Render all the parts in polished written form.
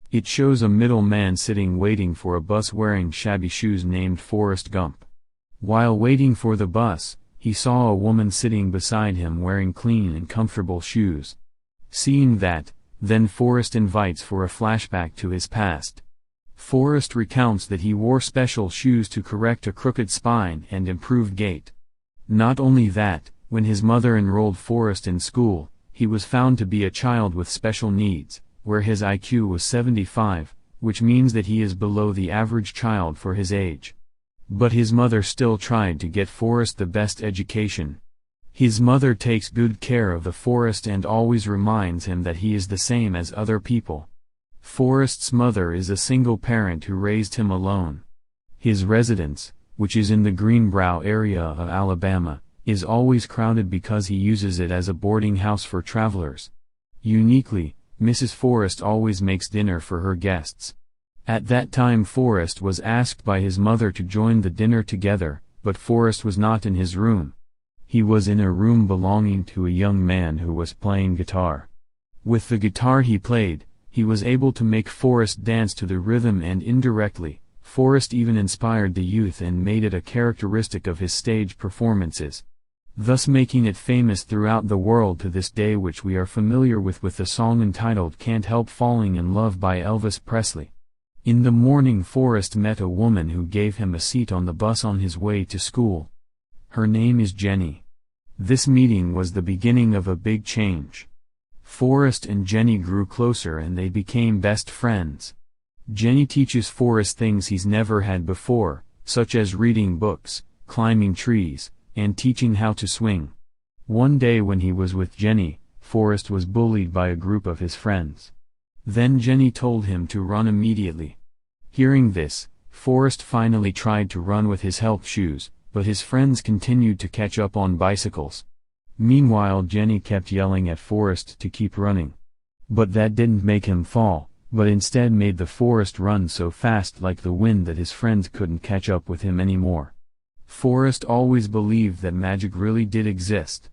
It shows a middle man sitting waiting for a bus wearing shabby shoes named Forrest Gump. While waiting for the bus, he saw a woman sitting beside him wearing clean and comfortable shoes. Seeing that, then Forrest invites for a flashback to his past. Forrest recounts that he wore special shoes to correct a crooked spine and improve gait. Not only that, when his mother enrolled Forrest in school, he was found to be a child with special needs, where his IQ was 75, which means that he is below the average child for his age. But his mother still tried to get Forrest the best education. His mother takes good care of the Forrest and always reminds him that he is the same as other people. Forrest's mother is a single parent who raised him alone. His residence, which is in the Greenbrow area of Alabama, is always crowded because he uses it as a boarding house for travelers. Uniquely, Mrs. Forrest always makes dinner for her guests. At that time Forrest was asked by his mother to join the dinner together, but Forrest was not in his room. He was in a room belonging to a young man who was playing guitar. With the guitar he played, he was able to make Forrest dance to the rhythm, and indirectly, Forrest even inspired the youth and made it a characteristic of his stage performances, thus making it famous throughout the world to this day, which we are familiar with the song entitled "Can't Help Falling in Love" by Elvis Presley. In the morning Forrest met a woman who gave him a seat on the bus on his way to school. Her name is Jenny. This meeting was the beginning of a big change. Forrest and Jenny grew closer and they became best friends. Jenny teaches Forrest things he's never had before, such as reading books, climbing trees, and teaching how to swing. One day when he was with Jenny, Forrest was bullied by a group of his friends. Then Jenny told him to run immediately. Hearing this, Forrest finally tried to run with his help shoes, but his friends continued to catch up on bicycles. Meanwhile Jenny kept yelling at Forrest to keep running. But that didn't make him fall, but instead made the Forrest run so fast like the wind that his friends couldn't catch up with him anymore. Forrest always believed that magic really did exist.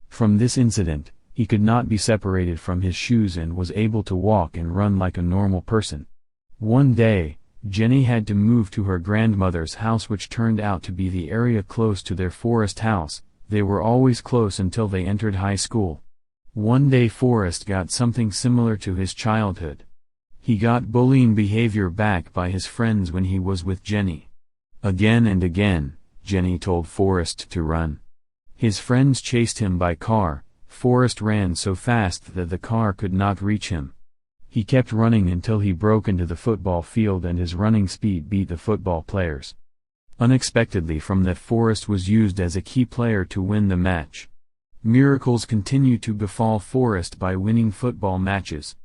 From this incident, he could not be separated from his shoes and was able to walk and run like a normal person. One day, Jenny had to move to her grandmother's house, which turned out to be the area close to their Forrest house. They were always close until they entered high school. One day Forrest got something similar to his childhood. He got bullying behavior back by his friends when he was with Jenny. Again and again, Jenny told Forrest to run. His friends chased him by car. Forrest ran so fast that the car could not reach him. He kept running until he broke into the football field and his running speed beat the football players. Unexpectedly from that, Forrest was used as a key player to win the match. Miracles continue to befall Forrest by winning football matches.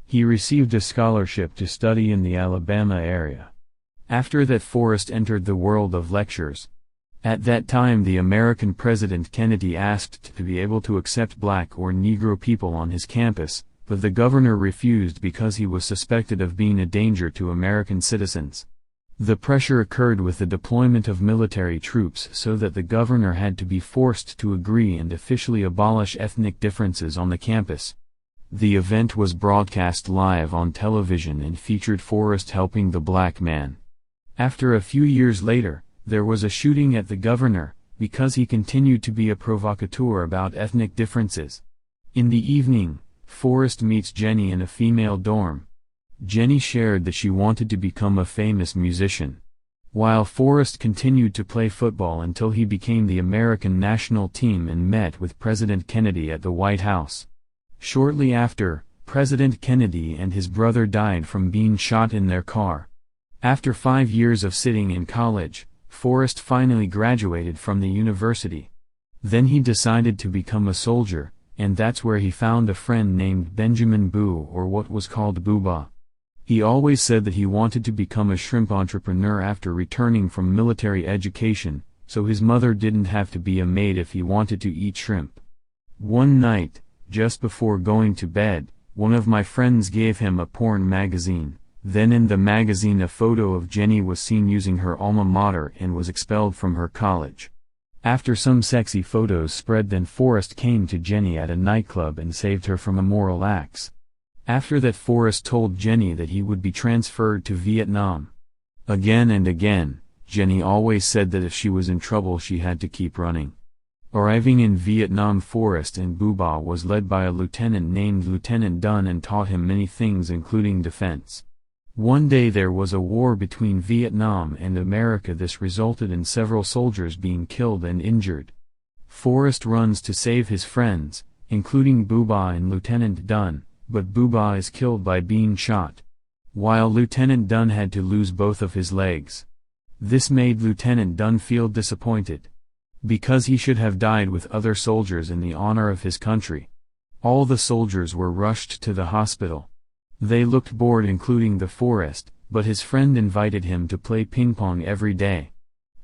He received a scholarship to study in the Alabama area. After that Forrest entered the world of lectures. At that time the American President Kennedy asked to be able to accept black or Negro people on his campus, but the governor refused because he was suspected of being a danger to American citizens. The pressure occurred with the deployment of military troops, so that the governor had to be forced to agree and officially abolish ethnic differences on the campus. The event was broadcast live on television and featured Forrest helping the black man. After a few years later, there was a shooting at the governor, because he continued to be a provocateur about ethnic differences. In the evening, Forrest meets Jenny in a female dorm. Jenny shared that she wanted to become a famous musician. While Forrest continued to play football until he became the American national team and met with President Kennedy at the White House. Shortly after, President Kennedy and his brother died from being shot in their car. After 5 years of sitting in college, Forrest finally graduated from the university. Then he decided to become a soldier, and that's where he found a friend named Benjamin Boo, or what was called Booba. He always said that he wanted to become a shrimp entrepreneur after returning from military education, so his mother didn't have to be a maid if he wanted to eat shrimp. One night, just before going to bed, one of my friends gave him a porn magazine. Then in the magazine a photo of Jenny was seen using her alma mater and was expelled from her college. After some sexy photos spread, then Forrest came to Jenny at a nightclub and saved her from immoral acts. After that, Forrest told Jenny that he would be transferred to Vietnam. Again and again, Jenny always said that if she was in trouble she had to keep running. Arriving in Vietnam, Forrest and Boo-Bah was led by a lieutenant named Lieutenant Dunn and taught him many things including defense. One day there was a war between Vietnam and America. This resulted in several soldiers being killed and injured. Forrest runs to save his friends, including Boo-Bah and Lieutenant Dunn, but Boo-Bah is killed by being shot, while Lieutenant Dunn had to lose both of his legs. This made Lieutenant Dunn feel disappointed, because he should have died with other soldiers in the honor of his country. All the soldiers were rushed to the hospital. They looked bored, including the Forrest, but his friend invited him to play ping pong every day.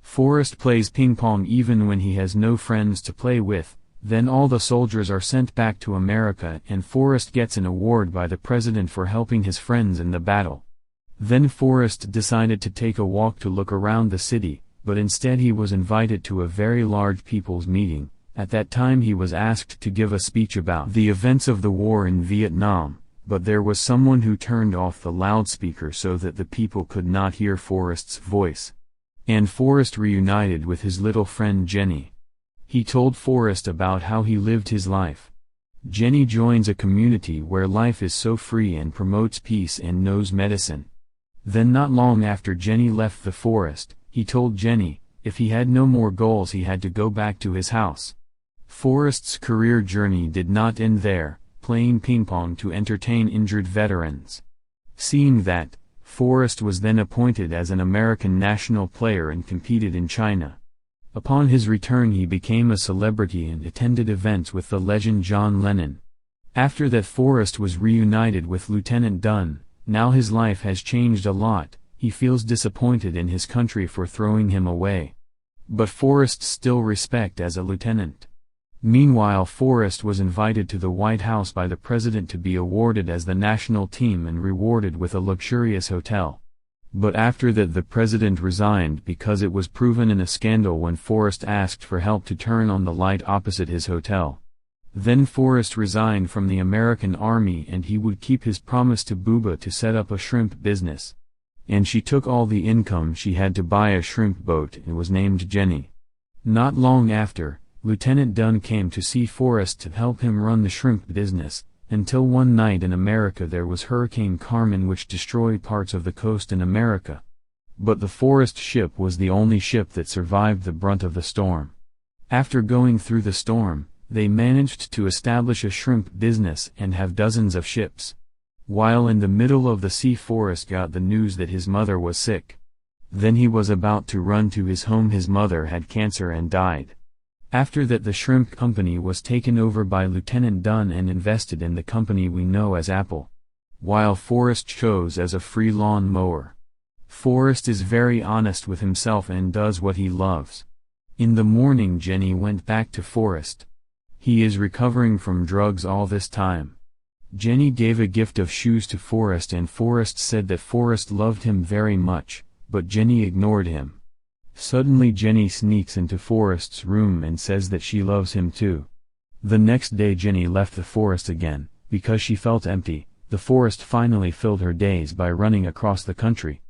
Forrest plays ping pong even when he has no friends to play with. Then all the soldiers are sent back to America and Forrest gets an award by the president for helping his friends in the battle. Then Forrest decided to take a walk to look around the city, but instead he was invited to a very large people's meeting. At that time he was asked to give a speech about the events of the war in Vietnam, but there was someone who turned off the loudspeaker so that the people could not hear Forrest's voice. And Forrest reunited with his little friend Jenny. He told Forrest about how he lived his life. Jenny joins a community where life is so free and promotes peace and knows medicine. Then not long after Jenny left the forest, he told Jenny, if he had no more goals he had to go back to his house. Forrest's career journey did not end there, playing ping pong to entertain injured veterans. Seeing that, Forrest was then appointed as an American national player and competed in China. Upon his return he became a celebrity and attended events with the legend John Lennon. After that, Forrest was reunited with Lieutenant Dunn. Now his life has changed a lot. He feels disappointed in his country for throwing him away. But Forrest still respects as a lieutenant. Meanwhile, Forrest was invited to the White House by the president to be awarded as the national team and rewarded with a luxurious hotel. But after that the president resigned because it was proven in a scandal when Forrest asked for help to turn on the light opposite his hotel. Then Forrest resigned from the American Army and he would keep his promise to Boo-Bah to set up a shrimp business. And she took all the income she had to buy a shrimp boat and was named Jenny. Not long after, Lieutenant Dunn came to see Forrest to help him run the shrimp business, until one night in America there was Hurricane Carmen which destroyed parts of the coast in America. But the Forrest ship was the only ship that survived the brunt of the storm. After going through the storm, they managed to establish a shrimp business and have dozens of ships. While in the middle of the sea, Forrest got the news that his mother was sick. Then he was about to run to his home. His mother had cancer and died. After that the shrimp company was taken over by Lieutenant Dunn and invested in the company we know as Apple. While Forrest chose as a free lawn mower. Forrest is very honest with himself and does what he loves. In the morning Jenny went back to Forrest. He is recovering from drugs all this time. Jenny gave a gift of shoes to Forrest and Forrest said that Forrest loved him very much, but Jenny ignored him. Suddenly Jenny sneaks into Forrest's room and says that she loves him too. The next day Jenny left the forest again, because she felt empty. The forest finally filled her days by running across the country.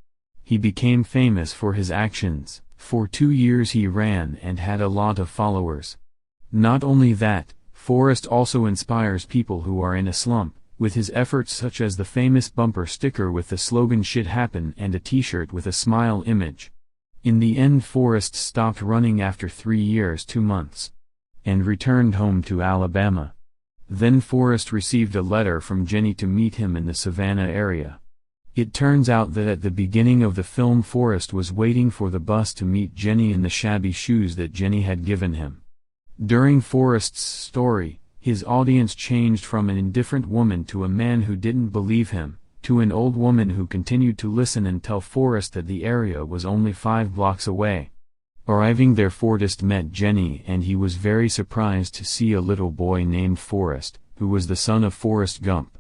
He became famous for his actions. For 2 years he ran and had a lot of followers. Not only that, Forrest also inspires people who are in a slump, with his efforts such as the famous bumper sticker with the slogan "Shit Happen" and a t-shirt with a smile image. In the end Forrest stopped running after 3 years 2 months. And returned home to Alabama. Then Forrest received a letter from Jenny to meet him in the Savannah area. It turns out that at the beginning of the film Forrest was waiting for the bus to meet Jenny in the shabby shoes that Jenny had given him. During Forrest's story, his audience changed from an indifferent woman to a man who didn't believe him, to an old woman who continued to listen and tell Forrest that the area was only 5 blocks away. Arriving there Forrest met Jenny and he was very surprised to see a little boy named Forrest, who was the son of Forrest Gump.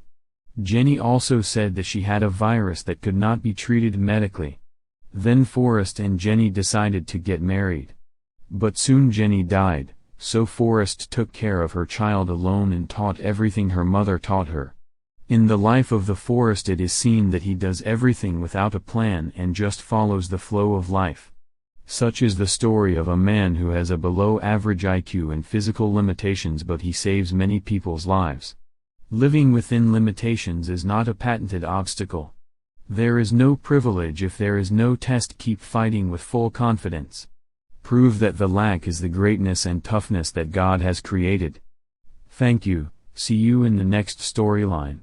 Jenny also said that she had a virus that could not be treated medically. Then Forrest and Jenny decided to get married. But soon Jenny died. So Forrest took care of her child alone and taught everything her mother taught her. In the life of the Forrest it is seen that he does everything without a plan and just follows the flow of life. Such is the story of a man who has a below-average IQ and physical limitations, but he saves many people's lives. Living within limitations is not a patented obstacle. There is no privilege if there is no test. Keep fighting with full confidence. Prove that the lack is the greatness and toughness that God has created. Thank you. See you in the next storyline.